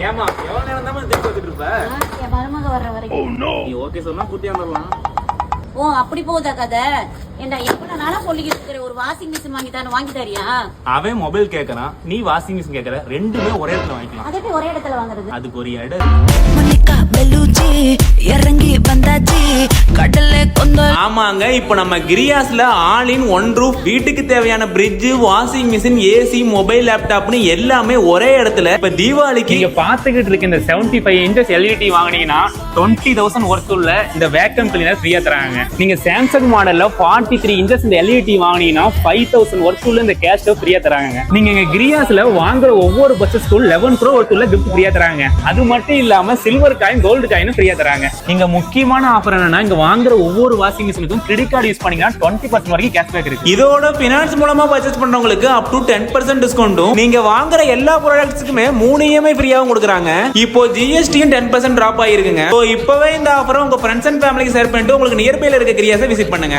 ஏமா எவ்வளவு நேரம் தான் திருப்பி வந்துட்டு இருப்ப? என் மருமக வர்ற வரைக்கும். நீ ஓகே சொன்னா குட்டி வந்துடலாம். ஓ அப்படி போகுதா கதை? ஏண்டா எப்ப நானும் சொல்லிக்கிட்டு இருக்கிற ஒரு வாஷிங் மிஷின் வாங்கி தரியா? அவன் மொபைல் கேக்குறான், நீ வாஷிங் மிஷின் கேக்குற, ரெண்டுமே ஒரே இடத்துல வாங்கிக்கலாம். அது எப்படி ஒரே இடத்துல வாங்குறது? அதுக்கு ஒரு இடம். இறங்கி வந்தாச்சு கடல்ல கொந்த. ஆமாங்க, இப்போ நம்ம கிரியாஸ்ல ஆல் இன் ஒன் ரூஃப் வீட்டுக்கு தேவையான fridge, washing machine, AC, mobile, லேப்டாப்னு எல்லாமே ஒரே இடத்துல. இப்ப தீபாவளிக்கு நீங்க பாத்துக்கிட்டு இருக்க இந்த 75 இன்ச்சஸ் எல்இடி வாங்குனீங்கன்னா 20,000 ஒர்த் உள்ள இந்த வேக்கம் கிளீனர் ஃப்ரீயா தராங்க. நீங்க சாம்சங் மாடல்ல 43 இன்ச்சஸ் இந்த எல்இடி வாங்குனீங்கன்னா 5,000 ஒர்த் உள்ள இந்த கேஷ் ஃப்ரீயா தராங்க. நீங்க எங்க கிரியாஸ்ல வாங்குற ஒவ்வொரு பட்ஜெட்க்கும் 11 Pro ஒர்த் உள்ள கிஃப்ட் ஃப்ரீயா தராங்க. அது மட்டும் இல்லாம சில்வர் காயின், கோல்டு காயின் ஃப்ரீயா தராங்க. இங்க முக்கியமான ஆஃபர் என்னன்னா, இங்க வாங்குற ஒவ்வொரு வாஷிங் மிஷினுக்கும் கிரெடிட் கார்டு யூஸ் பண்ணீங்கன்னா 20% வரைக்கும் கேஷ்பேக் இருக்கு. இதோட பினான்ஸ் மூலமா பர்ச்சேஸ் பண்றவங்களுக்கு அப் டு 10% டிஸ்கவுண்டும், நீங்க வாங்குற எல்லா ப்ராடக்ட்ஸ்க்குமே 3 EMI ஃப்ரீயாவும் கொடுக்குறாங்க. இப்போ ஜிஎஸ்டியும் 10% டிராப் ஆயிருக்குங்க. இப்பவே இந்த ஆஃபரை உங்க ஃப்ரெண்ட்ஸ் அண்ட் ஃபேமிலிக்கு ஷேர் பண்ணிட்டு உங்களுக்கு நியர்பைல இருக்க கிரியாஸை விசிட் பண்ணுங்க.